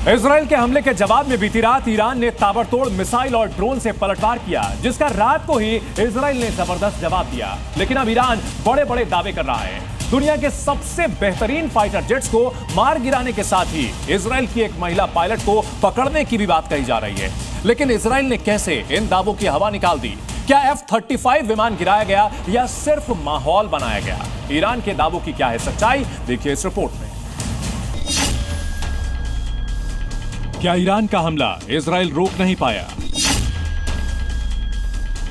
Israel के हमले के जवाब में बीती रात ईरान ने ताबड़तोड़ मिसाइल और ड्रोन से पलटवार किया, जिसका रात को ही इजराइल ने जबरदस्त जवाब दिया। लेकिन अब ईरान बड़े बड़े दावे कर रहा है। दुनिया के सबसे बेहतरीन फाइटर जेट्स को मार गिराने के साथ ही इजराइल की एक महिला पायलट को पकड़ने की भी बात कही जा रही है। लेकिन इजराइल ने कैसे इन दावों की हवा निकाल दी? क्या F-35 विमान गिराया गया या सिर्फ माहौल बनाया गया? ईरान के दावों की क्या है सच्चाई, देखिए इस रिपोर्ट में। क्या ईरान का हमला इजराइल रोक नहीं पाया?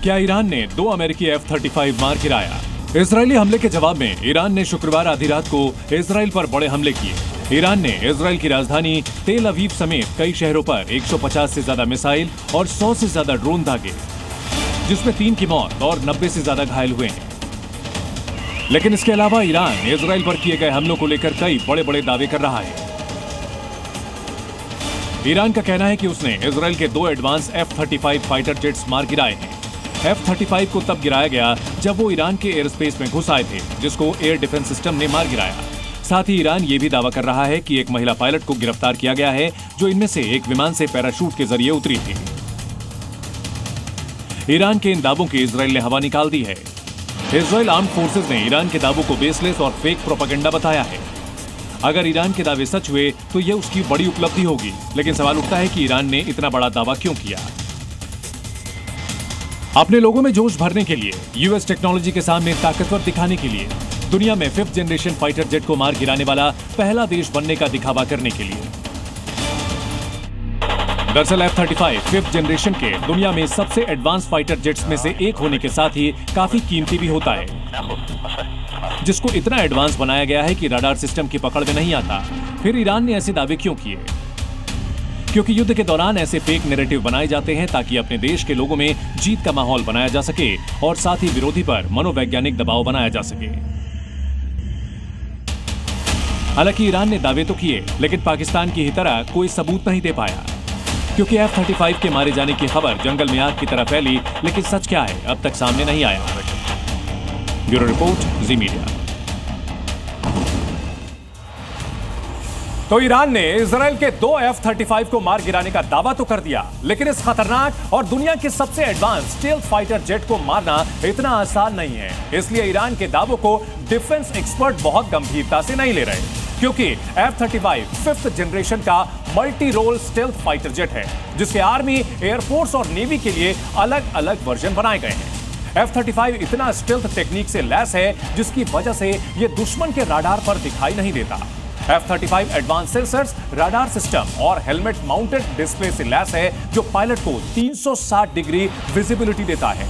क्या ईरान ने 2 अमेरिकी F-35 मार गिराया? इजरायली हमले के जवाब में ईरान ने शुक्रवार आधी रात को इजराइल पर बड़े हमले किए। ईरान ने इजराइल की राजधानी तेल अवीव समेत कई शहरों पर 150 से ज्यादा मिसाइल और 100 से ज्यादा ड्रोन दागे, जिसमें 3 की मौत और 90 से ज्यादा घायल हुए हैं। लेकिन इसके अलावा ईरान इजराइल पर किए गए हमलों को लेकर कई बड़े बड़े दावे कर रहा है। ईरान का कहना है कि उसने इजराइल के 2 एडवांस F-35 फाइटर जेट्स मार गिराए हैं। F-35 को तब गिराया गया जब वो ईरान के एयर स्पेस में घुस आए थे, जिसको एयर डिफेंस सिस्टम ने मार गिराया। साथ ही ईरान ये भी दावा कर रहा है कि एक महिला पायलट को गिरफ्तार किया गया है, जो इनमें से एक विमान से पैराशूट के जरिए उतरी थी। ईरान के इन दावों की इजराइल ने हवा निकाल दी है। इजराइल आर्म्ड फोर्सेज ने ईरान के दावों को बेसलेस और फेक प्रोपेगेंडा बताया है। अगर ईरान के दावे सच हुए तो यह उसकी बड़ी उपलब्धि होगी, लेकिन सवाल उठता है कि ईरान ने इतना बड़ा दावा क्यों किया। अपने लोगों में जोश भरने के लिए, यूएस टेक्नोलॉजी के सामने ताकतवर दिखाने के लिए, दुनिया में 5th जनरेशन फाइटर जेट को मार गिराने वाला पहला देश बनने का दिखावा करने के लिए। दरअसल F-35 5th जनरेशन के दुनिया में सबसे एडवांस फाइटर जेट्स में से एक होने के साथ ही काफी कीमती भी होता है, जिसको इतना एडवांस बनाया गया है कि रडार सिस्टम की पकड़ में नहीं आता। फिर ईरान ने ऐसे दावे क्यों किए? क्योंकि युद्ध के दौरान ऐसे फेक नैरेटिव बनाए जाते हैं ताकि अपने देश के लोगों में जीत का माहौल बनाया जा सके और साथ ही विरोधी पर मनोवैज्ञानिक दबाव बनाया जा सके। हालांकि ईरान ने दावे तो किए, लेकिन पाकिस्तान की ही तरह कोई सबूत नहीं दे पाया। क्योंकि F-35 के मारे जाने की खबर जंगल में आग की तरह फैली, लेकिन सच क्या है अब तक सामने नहीं आया। ब्यूरो रिपोर्ट, जी मीडिया। तो ईरान ने इजराइल के 2 F-35 को मार गिराने का दावा तो कर दिया, लेकिन इस खतरनाक और दुनिया के सबसे एडवांस स्टेल्थ फाइटर जेट को मारना इतना आसान नहीं है। इसलिए ईरान के दावों को डिफेंस एक्सपर्ट बहुत गंभीरता से नहीं ले रहे, क्योंकि F-35 5th जनरेशन का multi role stealth fighter jet है, जिसके आर्मी, एयरफोर्स और नेवी के लिए अलग अलग वर्जन बनाए गए हैं। F-35 इतना स्टेल्थ टेक्निक से लैस है, जिसकी वजह से यह दुश्मन के रडार पर दिखाई नहीं देता। F-35 advance sensors, radar system और हेलमेट माउंटेड डिस्प्ले से लैस है, जो पायलट को 360 डिग्री विजिबिलिटी देता है।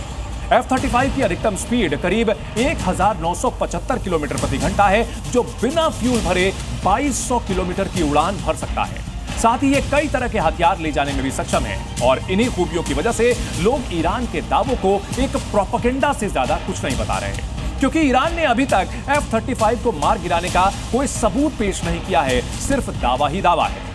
F-35 की अधिकतम स्पीड करीब 1975 किलोमीटर प्रति घंटा है, जो बिना फ्यूल भरे 2200 किलोमीटर की उड़ान भर सकता है। साथ ही ये कई तरह के हथियार ले जाने में भी सक्षम है, और इन्हीं खूबियों की वजह से लोग ईरान के दावों को एक प्रोपेगेंडा से ज्यादा कुछ नहीं बता रहे हैं, क्योंकि ईरान ने अभी तक F-35 को मार गिराने का कोई सबूत पेश नहीं किया है, सिर्फ दावा ही दावा है।